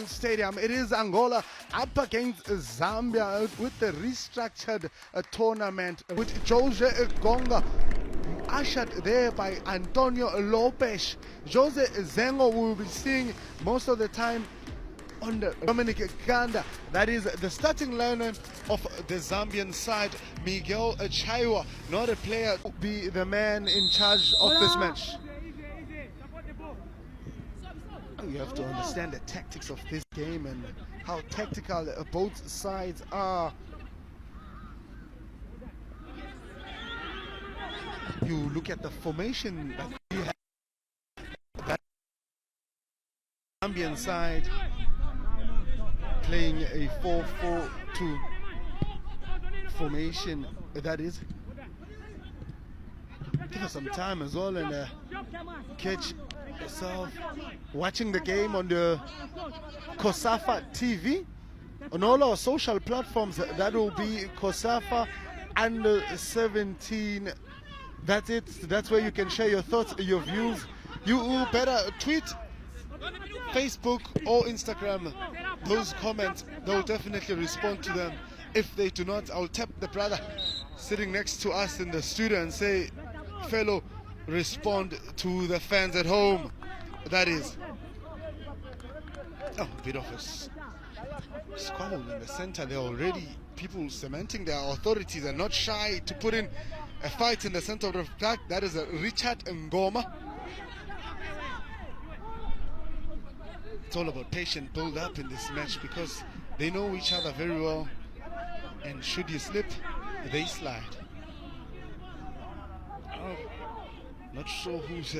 Stadium. It is Angola up against Zambia with the restructured tournament with Jose Gonga ushered there by Antonio Lopes. Jose Zengo will be seeing most of the time on the Dominic Ganda. That is the starting lineup of the Zambian side. Miguel Chaiwa, not a player, will be the man in charge of this match. You have to understand the tactics of this game and how tactical both sides are. You look at the formation that you have. That Zambian side playing a 4-4-2 formation. That is. Give us some time as well and catch yourself watching the game on the COSAFA TV on all our social platforms. That will be COSAFA U17. That's it. That's where you can share your thoughts, your views. You better tweet, Facebook or Instagram those comments. They'll definitely respond to them. If they do not, I'll tap the brother sitting next to us in the studio and say, fellow, respond to the fans at home. That is a bit of a squabble in the center. There already people cementing their authorities and not shy to put in a fight in the center of the track. That is a Rickson N'gambi. It's all about patient build up in this match because they know each other very well, and should you slip, they slide. Not sure who's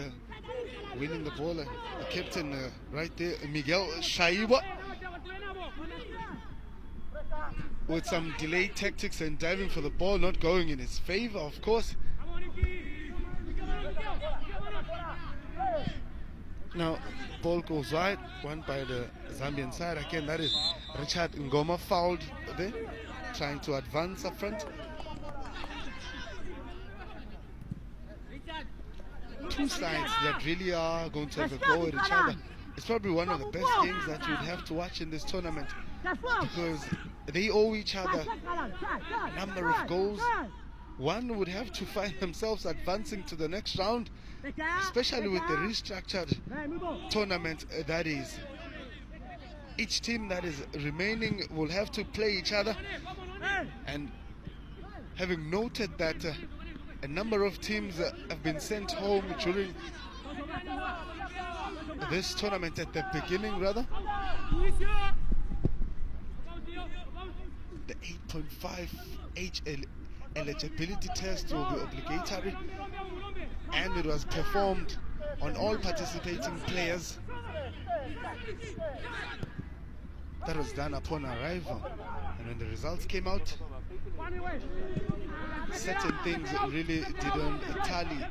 winning the ball. The captain right there, Miguel Chaiwa, with some delayed tactics and diving for the ball not going in his favor, of course. Now, ball goes wide, won by the Zambian side. Again, that is Rickson N'gambi fouled there, trying to advance up front. Two sides that really are going to have a go at each other. It's probably one of the best games that you'd have to watch in this tournament because they owe each other a number of goals. One would have to find themselves advancing to the next round, especially with the restructured tournament. That is, each team that is remaining will have to play each other. And having noted that a number of teams have been sent home during this tournament at the beginning, rather. The 8.5 age eligibility test will be obligatory, and it was performed on all participating players. That was done upon arrival, and when the results came out, certain things really didn't tally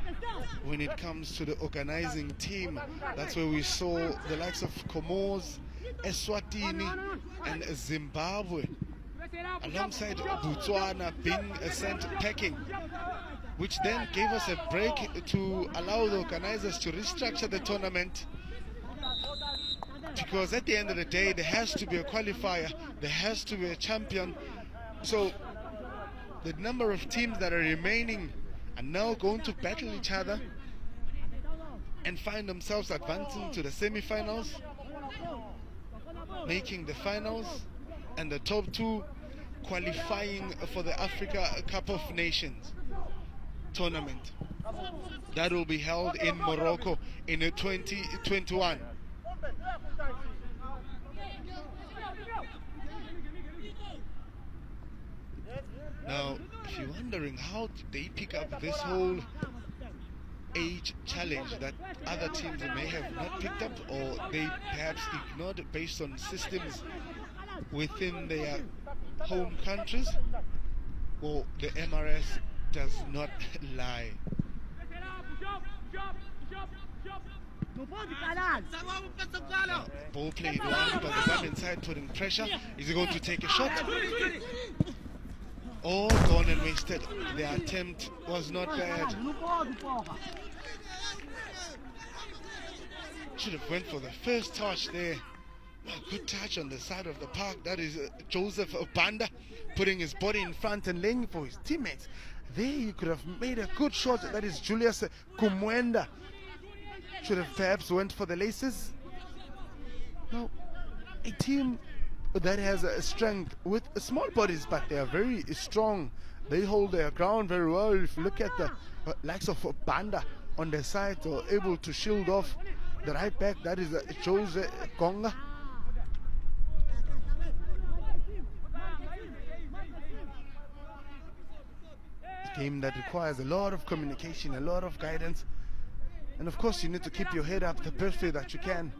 when it comes to the organizing team. That's where we saw the likes of Comoros, Eswatini and Zimbabwe alongside Botswana being sent packing, which then gave us a break to allow the organizers to restructure the tournament, because at the end of the day there has to be a qualifier, there has to be a champion. So the number of teams that are remaining are now going to battle each other and find themselves advancing to the semi-finals, making the finals, and the top two qualifying for the Africa Cup of Nations tournament that will be held in Morocco in 2021. Now, if you're wondering how they pick up this whole age challenge that other teams may have not picked up, or they perhaps ignored based on systems within their home countries, well, the MRS does not lie. Ball played one, but the Zambian side putting pressure. Is he going to take a shot? Oh, gone and wasted. The attempt was not bad. Should have went for the first touch there. Good touch on the side of the park. That is Joseph Banda putting his body in front and laying for his teammates. There he could have made a good shot. That is Julius Kumwenda. Should have perhaps went for the laces. Now, a team that has a strength with small bodies, but they are very strong. They hold their ground very well. If you look at the likes of Banda on the side, they're able to shield off the right back. That is Jose Konga. A game that requires a lot of communication, a lot of guidance, and of course you need to keep your head up the best way that you can.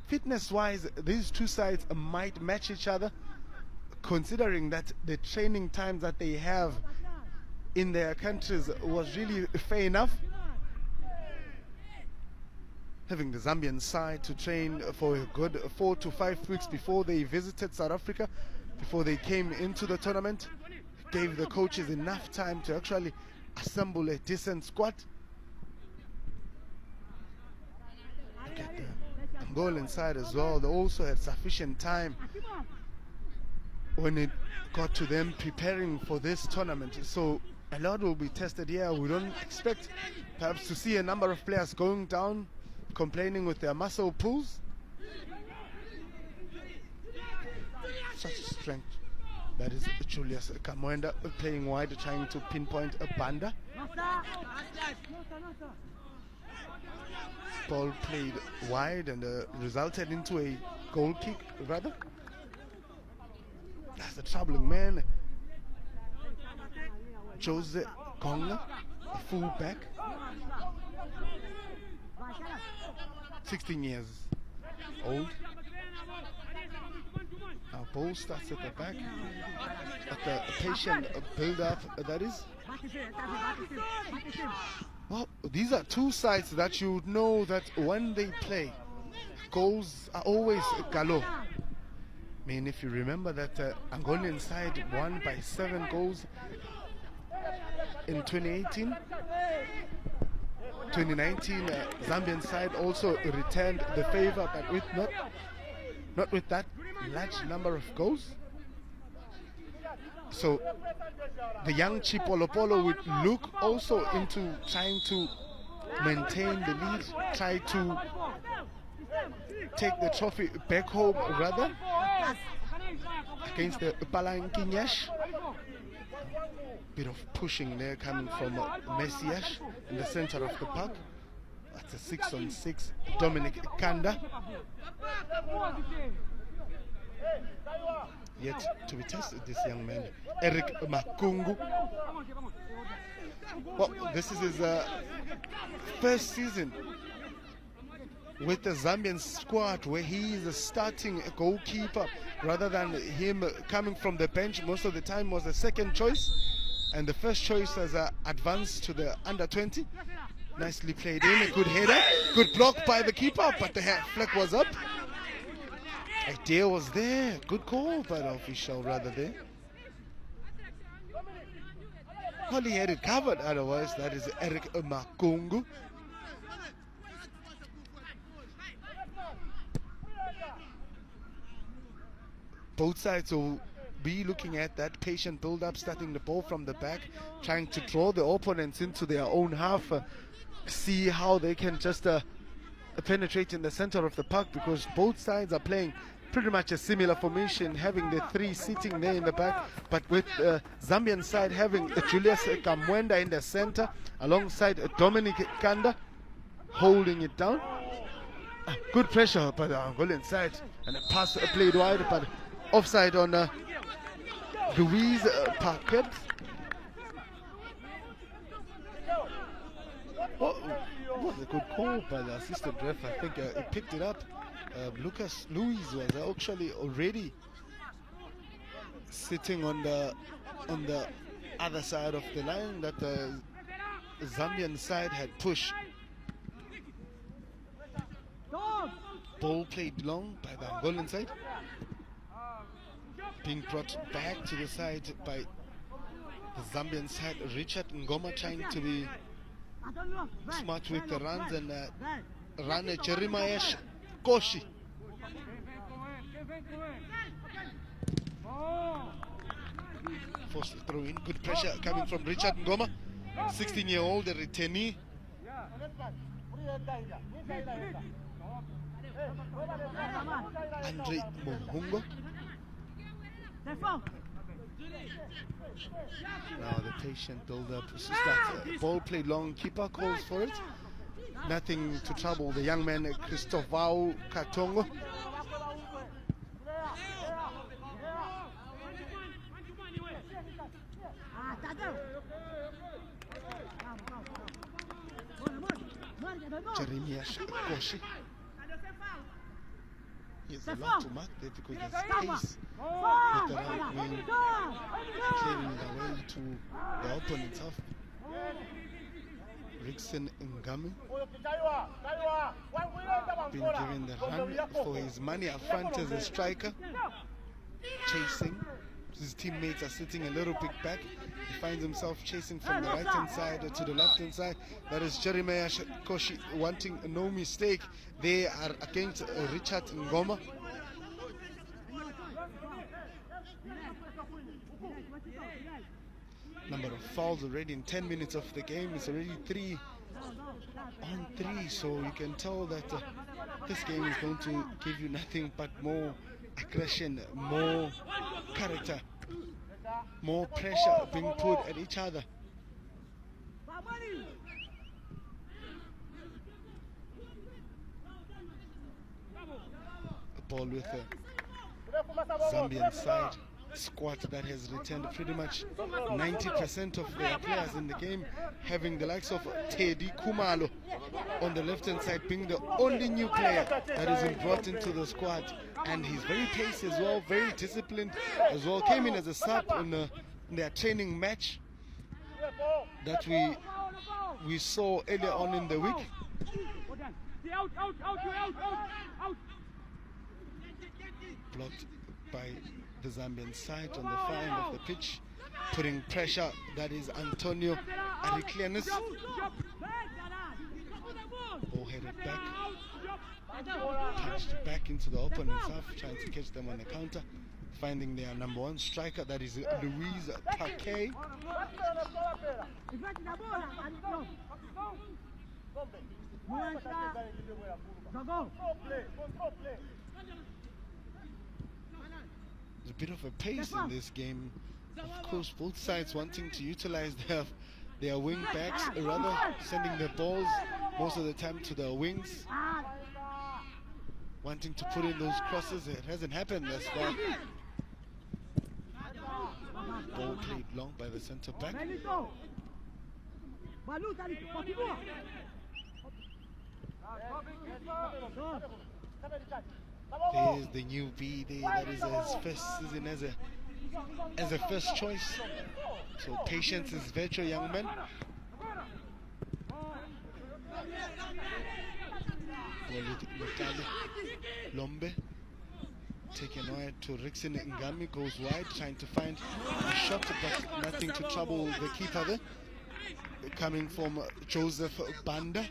Fitness-wise, these two sides might match each other, considering that the training times that they have in their countries was really fair enough. Having the Zambian side to train for a good 4 to 5 weeks before they visited South Africa, before they came into the tournament, gave the coaches enough time to actually assemble a decent squad. Look at the Angolan side as well. They also had sufficient time when it got to them preparing for this tournament. So a lot will be tested here. We don't expect perhaps to see a number of players going down, complaining with their muscle pulls. Such strength. That is Julius Kamwenda playing wide, trying to pinpoint a Banda. Ball played wide and resulted into a goal kick, rather. That's the troubling man. Jose Konga, a full back. 16 years old. Now ball starts at the back. At the patient build-up, that is. Well, these are two sides that you would know that when they play, goals are always galore. I mean, if you remember that Angolan side won by 7 goals in 2018. 2019, Zambian side also returned the favor, but with not with that large number of goals. So the young Chipolopolo would look also into trying to maintain the lead, try to take the trophy back home, rather, against the Palanquinhas. Bit of pushing there coming from Messias in the center of the park. That's a 6-on-6 Dominic Kanda. Yet to be tested, this young man, Eric Makungu. Well, this is his first season with the Zambian squad, where he is a starting goalkeeper rather than him coming from the bench. Most of the time was the second choice, and the first choice has advanced to the under-20. Nicely played in, a good header, good block by the keeper, but the flag was up. Idea was there, good call by the official rather there. Well, he had it covered otherwise. That is Eric Makungu. Both sides will be looking at that patient build-up, starting the ball from the back, trying to draw the opponents into their own half, see how they can just penetrate in the center of the park, because both sides are playing pretty much a similar formation, having the 3 sitting there in the back, but with the Zambian side having Julius Kamwenda in the center alongside Dominic Kanda holding it down. Good pressure by the Angolan side, and a pass played wide, but offside on Louise Paquet. What a good call by the assistant ref. I think he picked it up. Lucas Luis was actually already sitting on the other side of the line that the Zambian side had pushed. Ball played long by the Angolan side, being brought back to the side by the Zambian side. Richard Ngoma trying to be smart with the runs, and run Jeremiah Koshi Forced to throw in. Good pressure coming from Rickson N'gambi, 16-year-old, a returnee. Andre Muhungo. Now the patient build-up. Ball play long. Keeper calls for it. Nothing to trouble the young man, Christopher Katongo. Jeremias Koshi. He's a lot to mark there because there's pace with the right wing clearing the way to the opponent's half. Rickson N'gambi been given the run for his money up front as a striker, chasing. His teammates are sitting a little bit back. He finds himself chasing from the right hand side to the left hand side. That is Jeremiah Koshi wanting no mistake. They are against Rickson N'gambi. Number of fouls already in 10 minutes of the game. It's already 3 on 3, so you can tell that this game is going to give you nothing but more aggression, more character, more pressure being put at each other. A ball with the Zambian side squad that has returned pretty much 90% of their players in the game, having the likes of Teddy Khumalo on the left hand side being the only new player that is brought into the squad, and he's very pacey as well, very disciplined as well. Came in as a sub in their training match that we saw earlier on in the week. Blocked by the Zambian side on the far end of the pitch, putting pressure. That is Antonio Ariclianis. Ball headed back, punched back into the opponent's half, trying to catch them on the counter, finding their number 1 striker, that is Louise Paquet. There's a bit of a pace in this game. Of course, both sides wanting to utilize their wing backs, rather sending the balls most of the time to the wings, wanting to put in those crosses. It hasn't happened thus far. Ball played long by the centre back. There's the newbie there, that is his first season as a first choice. So patience is virtue, young man. Lombe taken wide to Rickson N'gambi, goes wide, trying to find a shot, but nothing to trouble the keeper there. Coming from Joseph Banda.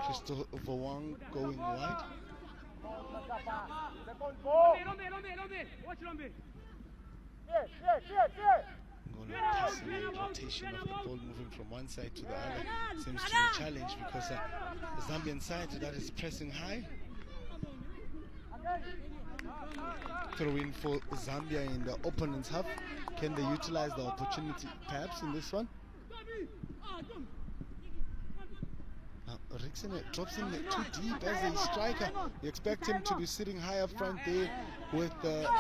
Christopher Wang going wide. Rotation of the ball moving from one side to the other seems to be a challenge because the Zambian side that is pressing high. Throw in for Zambia in the opponent's half. Can they utilize the opportunity perhaps in this one? Rickson drops in too deep as a striker. You expect him to be sitting high up front there with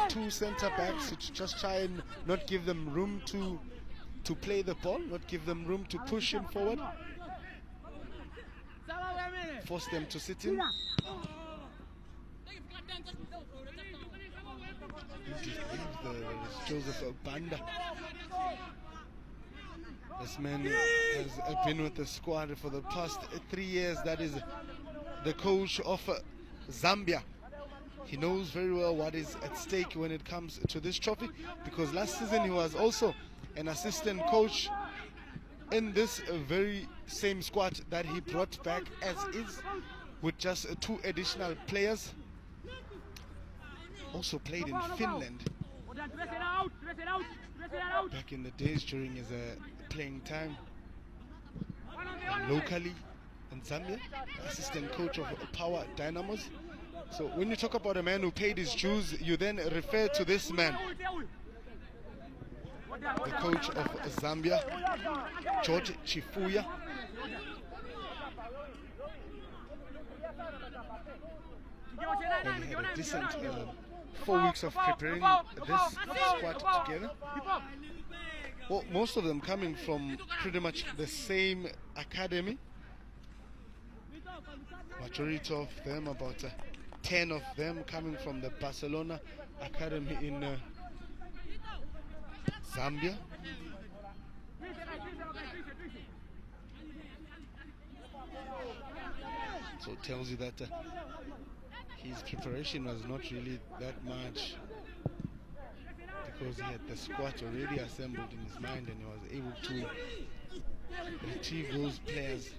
2 centre backs to just try and not give them room to play the ball, not give them room to push him forward, force them to sit in. Joseph Banda. This man has been with the squad for the past 3 years. That is the coach of Zambia. He knows very well what is at stake when it comes to this trophy, because last season he was also an assistant coach in this very same squad that he brought back as is with just 2 additional players. Also played in Finland back in the days during his playing time. And locally in Zambia, assistant coach of Power Dynamos. So when you talk about a man who paid his dues, you then refer to this man, the coach of Zambia, George Chifuya. And he had a decent 4 weeks of preparing this squad together. Well, most of them coming from pretty much the same academy. Majority of them, about 10 of them, coming from the Barcelona Academy in Zambia. So it tells you that his preparation was not really that much, because he had the squad already assembled in his mind and he was able to retrieve those players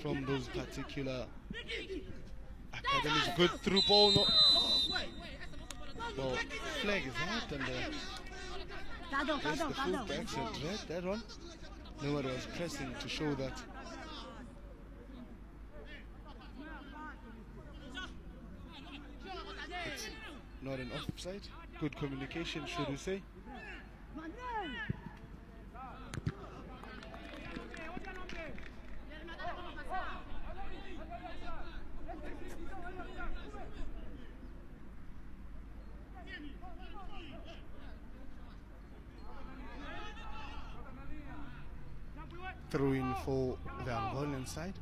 from those particular academies. Good through ball. No. Well, flag is out, and that's the fullback said red, that one. Nobody was pressing to show that it's not an offside. Good communication, should we say. Throw in for the Angolan side,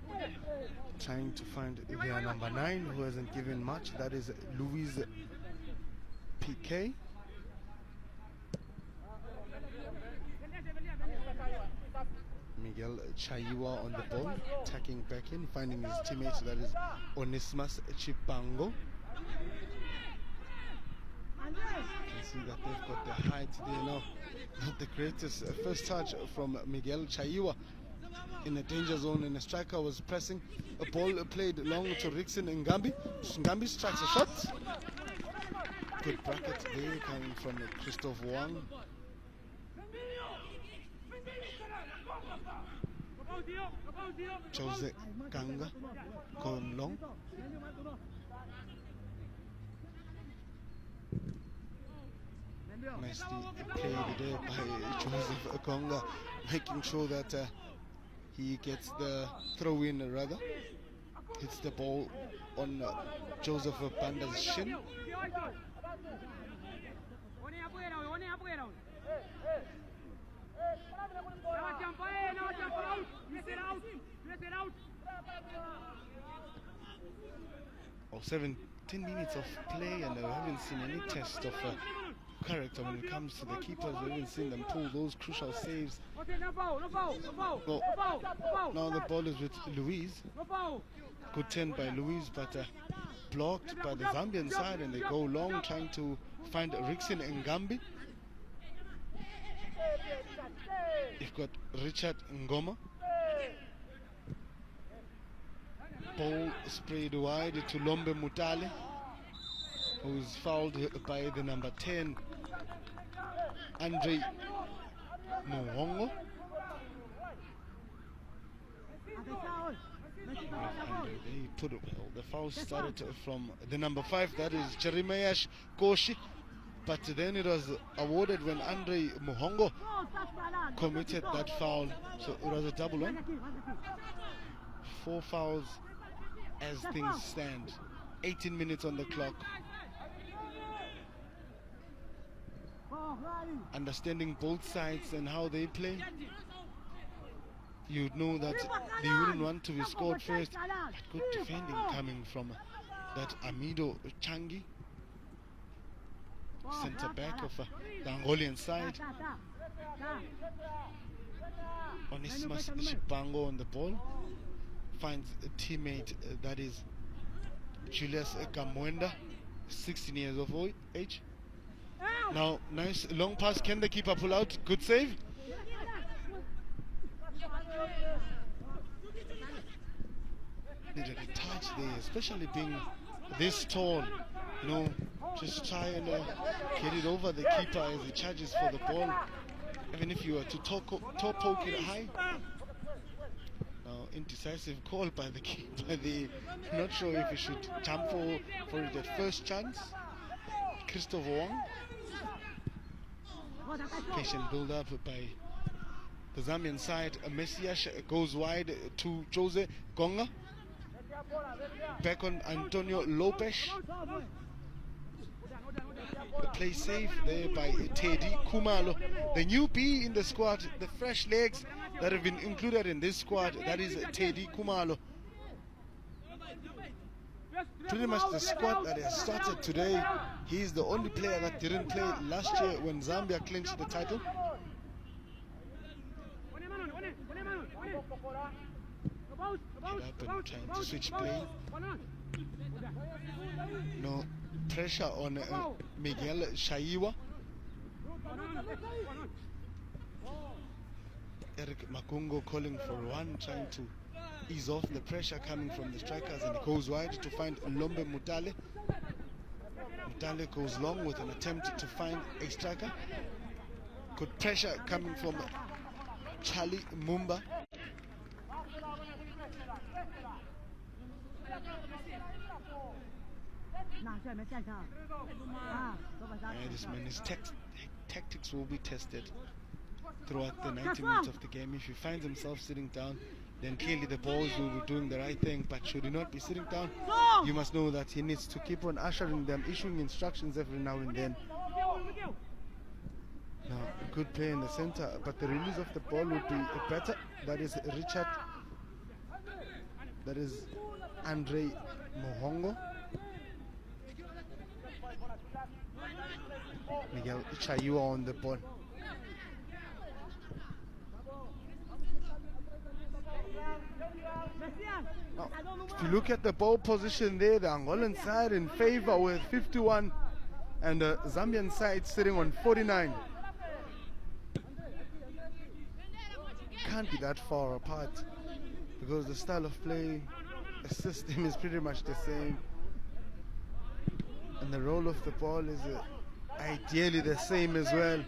trying to find their number 9, who hasn't given much. That is Luis PK. Miguel Chaiwa on the ball, tacking back in, finding his teammate, that is Onesimus Chipango. You can see that they've got the height there now. Not the greatest first touch from Miguel Chaiwa in a danger zone, and the striker was pressing. A ball played long to Rickson N'gambi. N'gambi strikes a shot. Good bracket there coming from Christophe Wang. Jose Ganga going long. Nicely played there by Joseph Gonga, making sure that he gets the throw in, rather hits the ball on Joseph Banda's shin. Oh, 17 minutes of play, and I haven't seen any test of character when it comes to the keepers. We haven't seen them pull those crucial saves. Well, now the ball is with Luis. Good turn by Luis, but blocked by the Zambian side, and they go long trying to find Rickson N'gambi. You've got Richard Ngoma. Ball sprayed wide to Lombe Mutale, who is fouled by the number 10, Andre Muhongo. They put it well. The foul started from the number 5, that is Jeremiah Koshi, but then it was awarded when Andre Muhongo committed that foul, so it was a double one. 4 fouls as things stand. 18 minutes on the clock. Understanding both sides and how they play, you'd know that they wouldn't want to be scored first, but good defending coming from that Amido Changi, centre back of the Angolan side. Onesimus Chipango on the ball, finds a teammate, that is Julius Kamwenda, 16 years of age. Now, nice long pass. Can the keeper pull out? Good save. needed a touch there, especially being this tall. You know, just try and get it over the keeper as he charges for the ball. Even if you were to top poke it high. Now, indecisive call by the keeper. Not sure if he should jump for it at first chance. Christopher Wong. Patient build up by the Zambian side. Messias goes wide to Jose Gonga. Back on Antonio Lopez. The play safe there by Teddy Khumalo. The new B in the squad, the fresh legs that have been included in this squad, that is Teddy Khumalo. Pretty much the squad that has started today. He's the only player that didn't play last year when Zambia clinched the title. Get up and trying to switch play. No pressure on Miguel Chaiwa. Eric Makungo calling for one, trying to ease off the pressure coming from the strikers, and he goes wide to find Lombe Mutale. Mutale goes long with an attempt to find a striker. Good pressure coming from Charlie Mumba. This man, his tactics will be tested throughout the 90 minutes of the game. If he finds himself sitting down, then clearly the boys will be doing the right thing. But should he not be sitting down, you must know that he needs to keep on ushering them, issuing instructions every now and then. Now, a good play in the center, but the release of the ball would be better. That is Richard. That is Andre Mohongo. Miguel Chaiwa on the ball. Now, if you look at the ball position there, the Angolan side in favor with 51 and the Zambian side sitting on 49. Can't be that far apart because the style of play, the system is pretty much the same, and the role of the ball is ideally the same as well.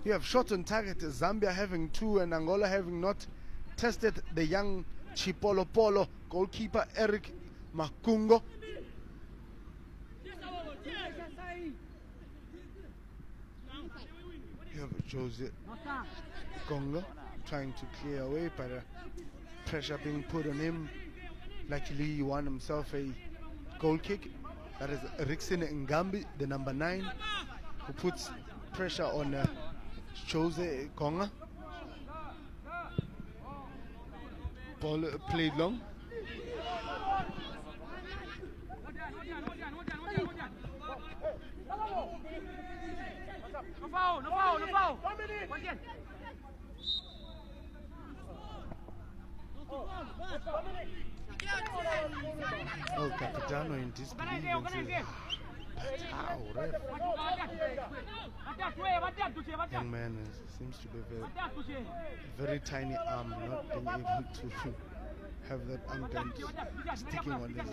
You have shot on target, Zambia having 2 and Angola having not tested the young Chipolo Polo goalkeeper Eric Makungo. You have Jose Gonga trying to clear away, but pressure being put on him. Luckily he won himself a goal kick. That is Rickson N'gambi, the number 9, who puts pressure on Jose Gonga. Ball played long. Oh, Capitano in disbelief and says, but how, ref? Young man seems to be very tiny arm, not being able to have that arm bend sticking on his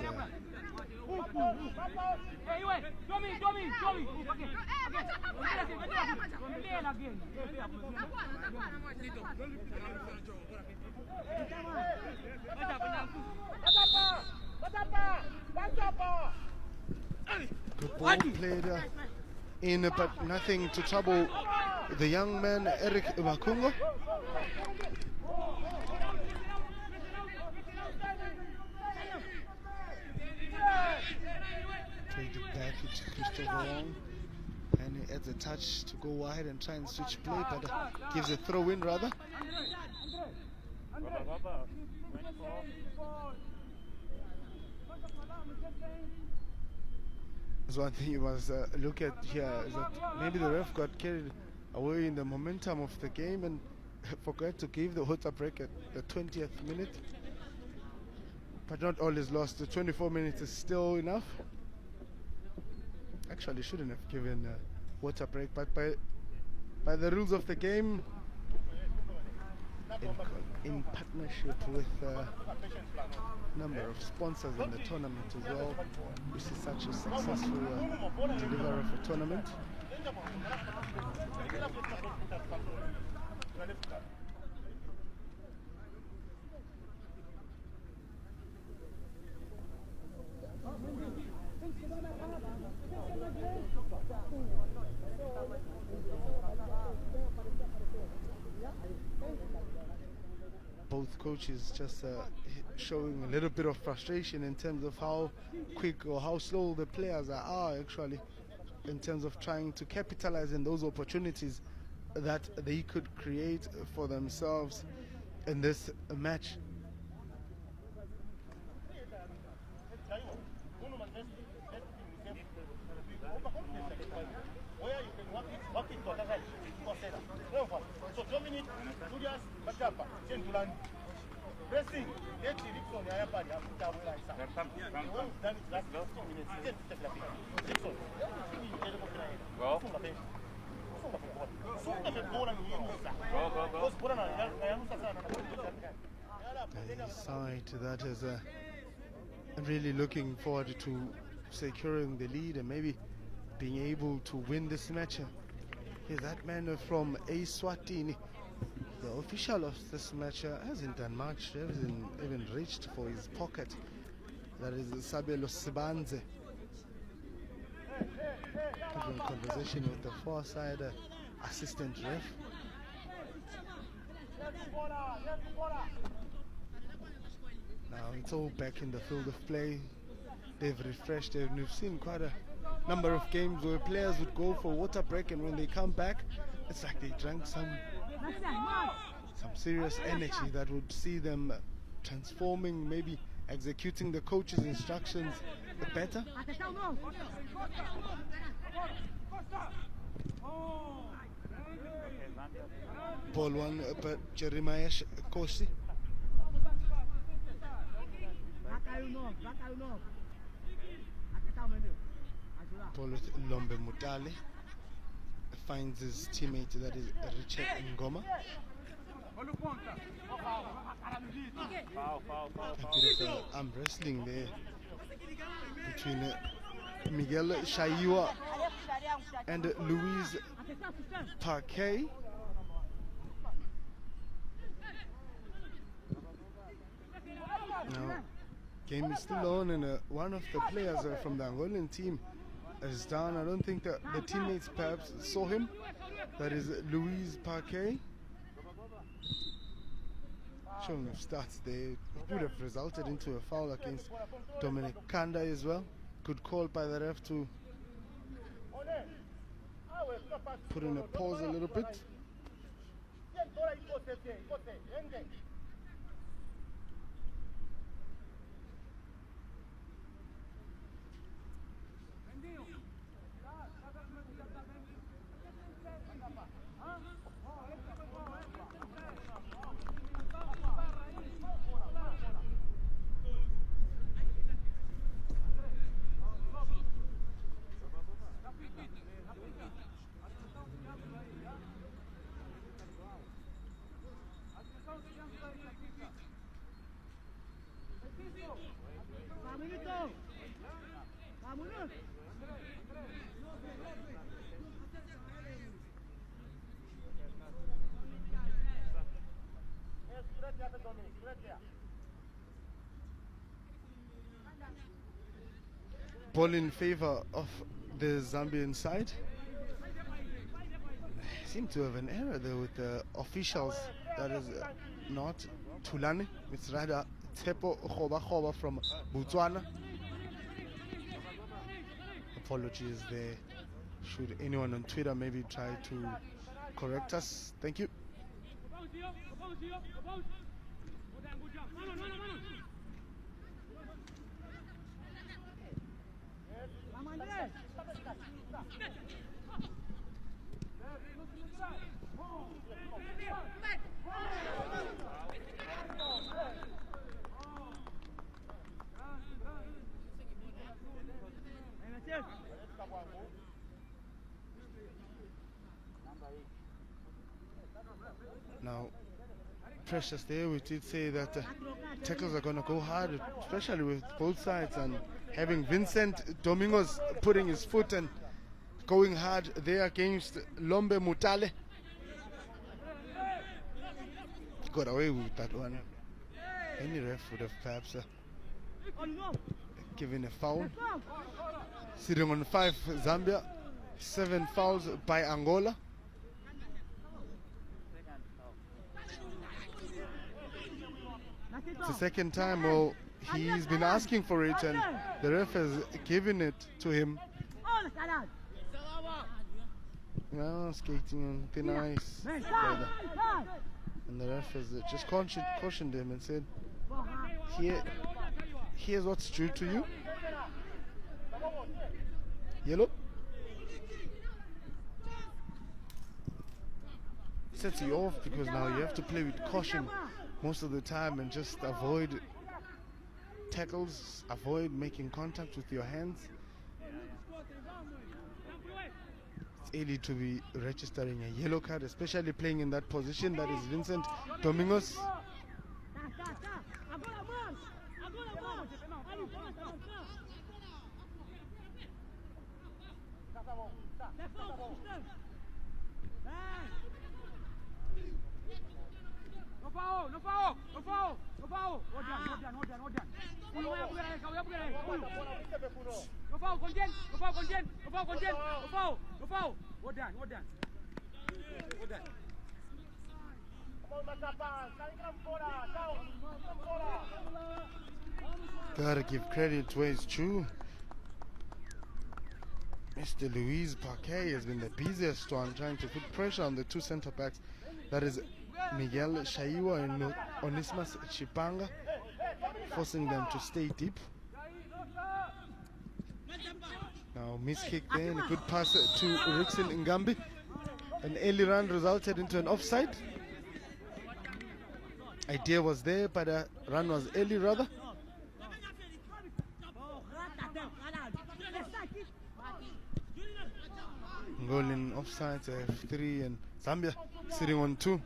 Good ball played in, but nothing to trouble the young man Eric Makungo. Played it back to Christopher Wong, and he adds a touch to go wide and try and switch play, but gives a throw in rather. There's one thing you must look at here, is that maybe the ref got carried away in the momentum of the game and forgot to give the water break at the 20th minute. But not all is lost. The 24 minutes is still enough. Actually shouldn't have given a water break, but by the rules of the game, in partnership with a number of sponsors in the tournament as well. This is such a successful delivery of a tournament. Both coaches just showing a little bit of frustration in terms of how quick or how slow the players are actually, in terms of trying to capitalize on those opportunities that they could create for themselves in this match. A side that is really looking forward to securing the lead and maybe being able to win this match. Here's that man from Eswatini. The official of this match hasn't done much, hasn't even reached for his pocket. That is Sabelo Sibanze. Having a conversation with the far side assistant ref. Now it's all back in the field of play. They've refreshed, and we've seen quite a number of games where players would go for water break, and when they come back, it's like they drank some serious energy that would see them transforming, maybe executing the coach's instructions better. Ball one, but Jeremiah Kosi. Ball with Lombe Mutale. Finds his teammate, that is Rickson N'gambi. A bit of arm wrestling there between Miguel Chaiwa and Louise Parquet. Now, game is still on, and one of the players from the Angolan team is down. I don't think that the teammates perhaps saw him. That is Louise Parquet. Showing of starts there. It would have resulted into a foul against Dominic Kanda as well. Good call by the ref to put in a pause a little bit. Ball in favor of the Zambian side. Seem to have an error there with the officials. That is not Tulane, it's rather Tepo Khoba from Botswana. Apologies there. Should anyone on Twitter maybe try to correct us? Thank you. Now, precious there. We did say that tackles are going to go hard, especially with both sides, and having Vincent Domingos putting his foot and going hard there against Lombe Mutale. Got away with that one. Any ref would have perhaps given a foul. Sitting on 5 Zambia, 7 fouls by Angola. It's the second time he's been asking for it, and the ref has given it to him. Now skating on thin ice, brother. And the ref has just cautioned him and said, here's what's due to you. Yellow. Sets you off because now you have to play with caution most of the time and just avoid tackles, avoid making contact with your hands. It's early to be registering a yellow card, especially playing in that position. That is Vincent Domingos. Gotta give credit where it's due. Mr. Luis Parquet has been the busiest one trying to put pressure on the 2 center backs. That is Miguel Chaiwa and Onesimus Chipango, forcing them to stay deep. Now miss kick there and a good pass to Rickson N'gambi. An early run resulted into an offside. Idea was there, but the run was early rather. Goal in offside, 3, and Zambia sitting on 2.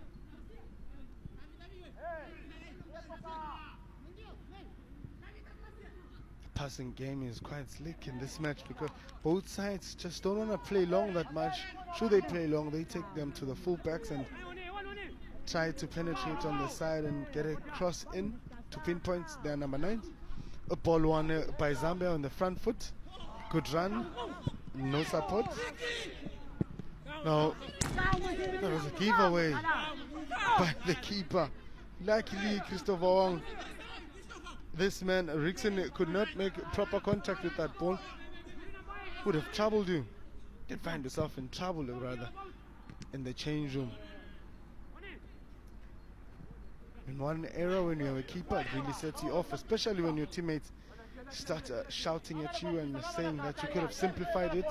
The passing game is quite slick in this match because both sides just don't want to play long that much. Should they play long, they take them to the fullbacks and try to penetrate on the side and get a cross in to pinpoint their number 9. A ball won by Zambia on the front foot. Good run, no support. Now, that was a giveaway by the keeper. Luckily, Christopher Wong, this man, Rickson, could not make proper contact with that ball. Would have troubled you. Did find yourself in trouble, rather, in the change room. In one era, when you have a keeper, it really sets you off, especially when your teammates start shouting at you and saying that you could have simplified it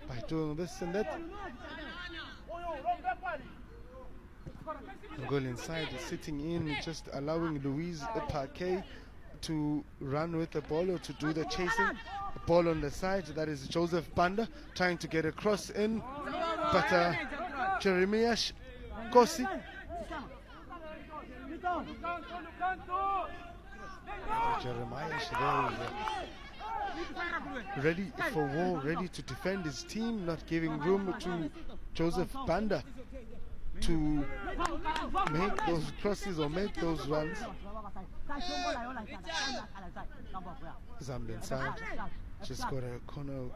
by doing this and that. Goal inside, sitting in, just allowing Luis Parquet to run with the ball or to do the chasing. The ball on the side, that is Joseph Banda trying to get a cross in, but Jeremiah Kosi ready for war, ready to defend his team, not giving room to Joseph Banda to make those crosses or make those runs. Zambian side just got a corner.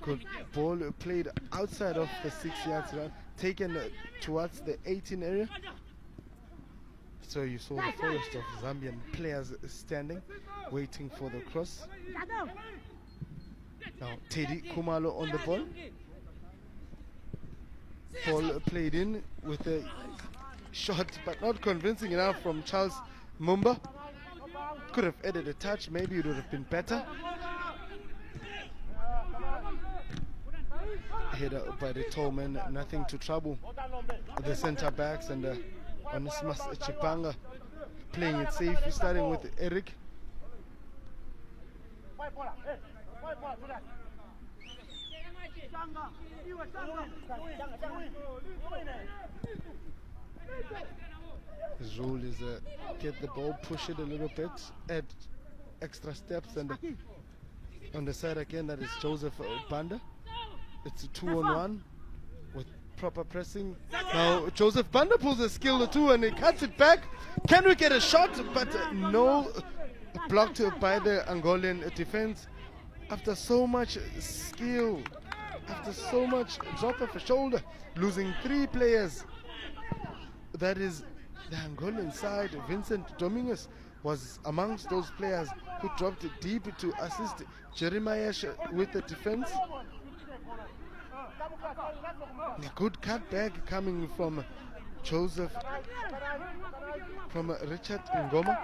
Good ball played outside of the 6 yards run, taken towards the 18 area. So you saw the forest of Zambian players standing, waiting for the cross. Now Teddy Khumalo on the ball. Ball played in with a shot, but not convincing enough from Charles Mumba. Could have added a touch, maybe it would have been better. Header by the tall man, nothing to trouble the centre backs, and Onesimus Chipango playing it safe, starting with Eric. His rule is get the ball, push it a little bit, add extra steps, and on the side again, that is Joseph Banda. It's a 2-on-1 with proper pressing. Now Joseph Banda pulls a skill or two and he cuts it back. Can we get a shot? But no, blocked by the Angolan defense. After so much skill, after so much drop of a shoulder, losing 3 players. That is the Angolan side. Vincent Dominguez was amongst those players who dropped deep to assist Jeremiah with the defense. A good cutback coming from Joseph, from Richard Ngoma.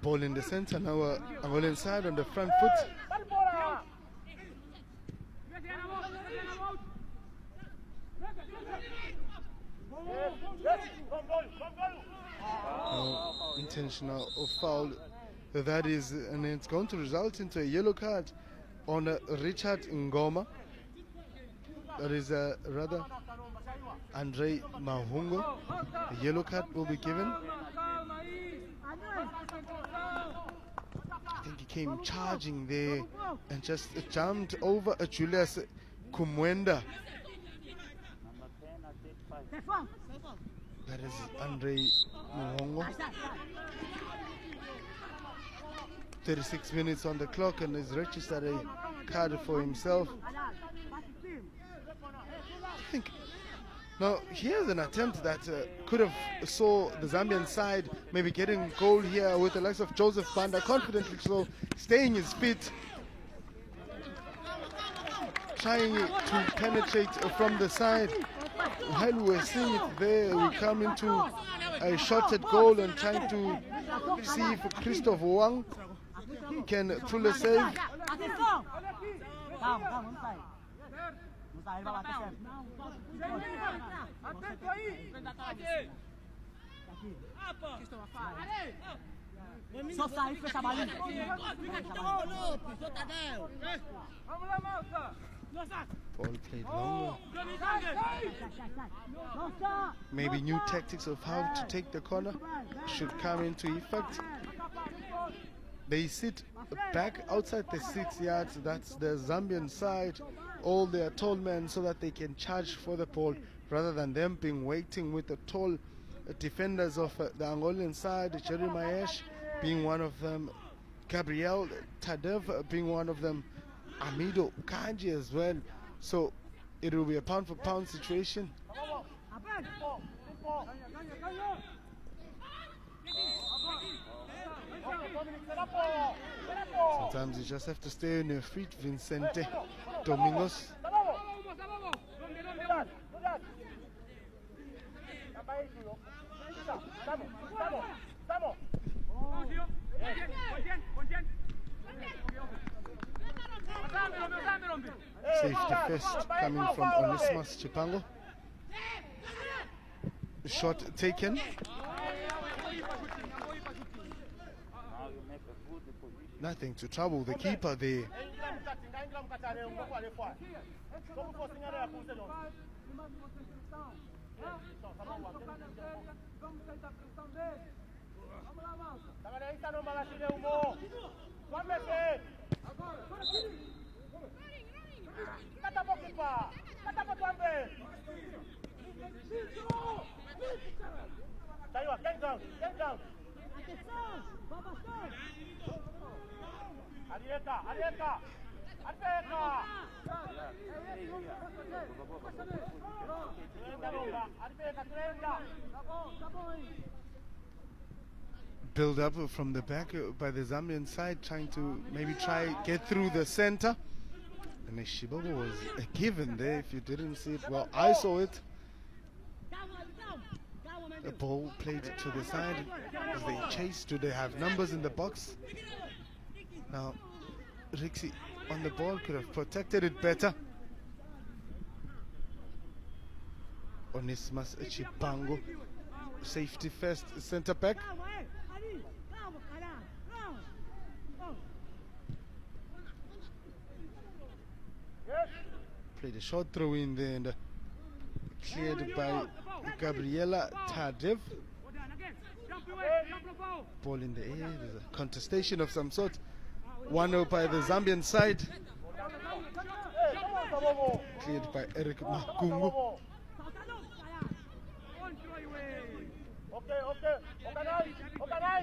Ball in the center, now Angolan side on the front foot. Intentional foul, that is, and it's going to result into a yellow card on Richard Ngoma. That is rather Andre Mahungo. A yellow card will be given. I think he came charging there and just jumped over Julius Kumwenda. That is Andre Mahungo. 36 minutes on the clock and has registered a card for himself. I think now here's an attempt that could have saw the Zambian side maybe getting a goal here with the likes of Joseph Banda, confidently so, staying his feet, trying to penetrate from the side. While we're seeing it there, we come into a shot at goal and trying to see if Christopher Wang can pull a save. Ball played longer. Maybe new tactics of how to take the corner should come into effect. They sit back outside the 6 yards. That's the Zambian side. All their tall men so that they can charge for the ball rather than them being waiting with the tall defenders of the Angolan side. Jeremiah being one of them, Gabriel Tadev being one of them, Amido Kanji as well. So it will be a pound for pound situation. Sometimes you just have to stay on your feet, Vincente Domingos. Safety first coming from Onesimus Chipango. Shot taken. Nothing to trouble the keeper there. Build up from the back by the Zambian side, trying to maybe get through the center. And Shibobo was a given there. If you didn't see it, well, I saw it. The ball played to the side as they chase. Do they have numbers in the box? Now, Rixie on the ball could have protected it better. Onesimus Chipango, safety first, center back. Played a short throw in there and cleared by Gabriela Tadev. Ball in the air. There's a contestation of some sort. 1-0 by the Zambian side. Cleared by Eric Makungu.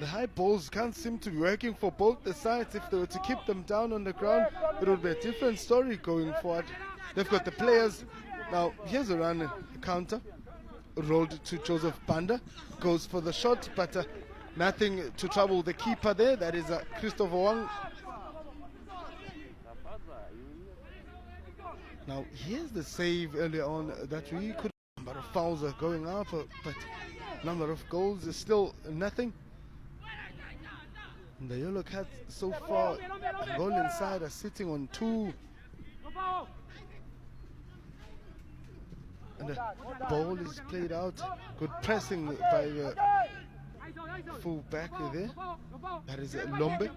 The high balls can't seem to be working for both the sides. If they were to keep them down on the ground, it would be a different story going forward. They've got the players. Now, here's a run, a counter. Rolled to Joseph Banda. Goes for the shot, but nothing to trouble the keeper there. That is Christopher Wang. Now, here's the save earlier on that we could. Number of fouls are going up, but number of goals is still nothing. And the yellow cards so far, Angolan side are sitting on 2. And the ball is played out. Good pressing by the full back there. That is Lombe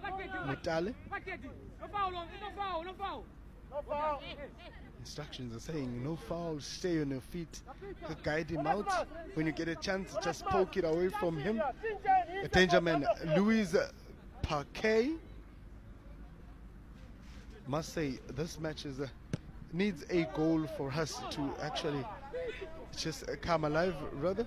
Mutale. Instructions are saying no foul, stay on your feet, guide him out. When you get a chance, just poke it away from him. A danger man, Louis Parquet. Must say this match is needs a goal for us to actually just come alive, rather.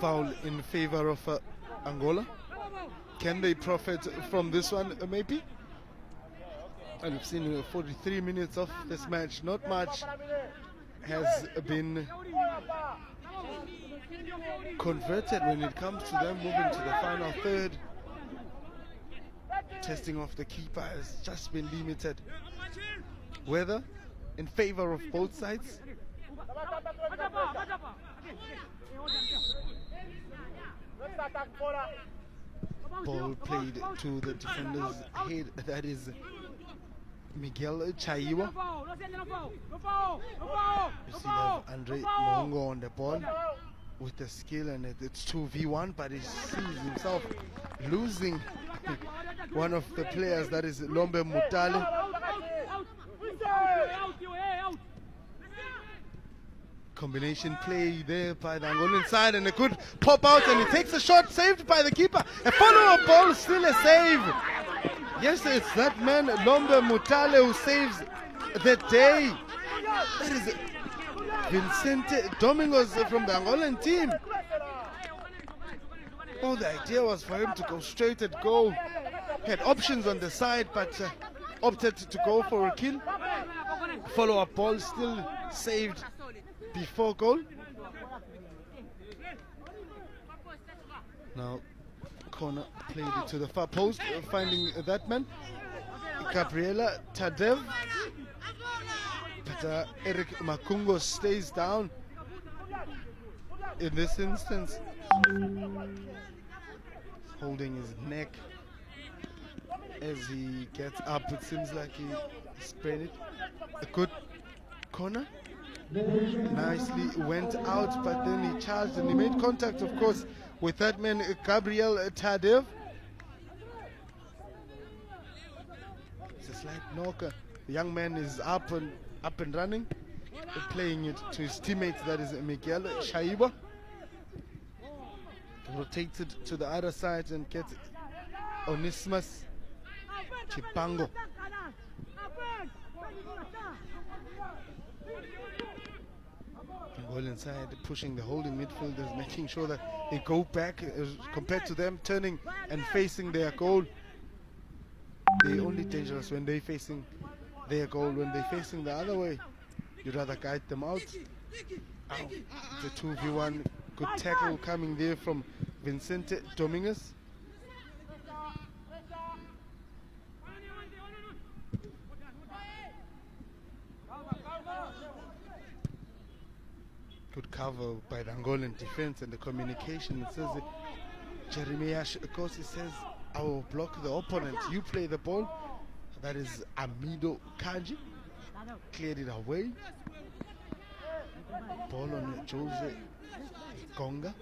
Foul in favor of Angola. Can they profit from this one, maybe? And we've seen 43 minutes of this match. Not much has been converted when it comes to them moving to the final third. Testing of the keeper has just been limited. Whether in favor of both sides. Ball played to the defender's head. That is Miguel Chaiwa. You see that Andre Mongo on the ball with the skill, and it's 2v1, but he sees himself losing one of the players, that is Lombe Mutale. Combination play there by the Angolan side, and a good pop out, and he takes a shot, saved by the keeper. A follow-up ball, still a save. Yes, it's that man, Lombe Mutale, who saves the day. That is Vicente Domingos from the Angolan team. Oh, the idea was for him to go straight at goal. He had options on the side, but opted to go for a kill. Follow-up ball still saved before goal. Now corner played it to the far post, finding that man, Gabriela Tadev. But Eric Makungo stays down in this instance, holding his neck as he gets up. It seems like he sprained it. A good corner. Nicely went out, but then he charged and he made contact, of course, with that man, Gabriel Tadev. It's a slight knocker. The young man is up and running, playing it to his teammate, that is Miguel Chaiwa. Rotates it to the other side and gets Onesimus Chipango. Well inside, pushing the holding midfielders, making sure that they go back compared to them turning and facing their goal. They're only dangerous when they're facing their goal. When they're facing the other way, you'd rather guide them out. Ow. The 2v1, good tackle coming there from Vicente Dominguez. Good cover by the Angolan defense, and the communication, it says Jeremiah Kosi says, I will block the opponent, you play the ball. That is Amido Kanji, cleared it away. Ball on Jose Gonga.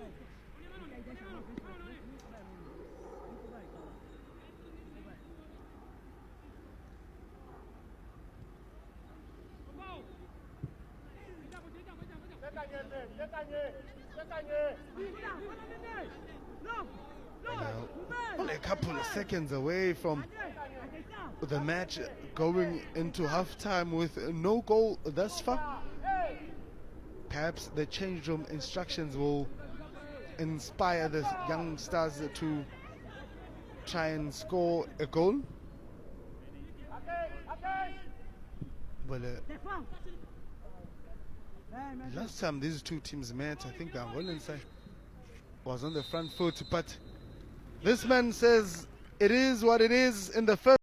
Now, only a couple of seconds away from the match going into halftime with no goal thus far. Perhaps the change room instructions will inspire the young stars to try and score a goal. Well, last time these two teams met, I think the Angolan side was on the front foot, but this man says it is what it is in the first.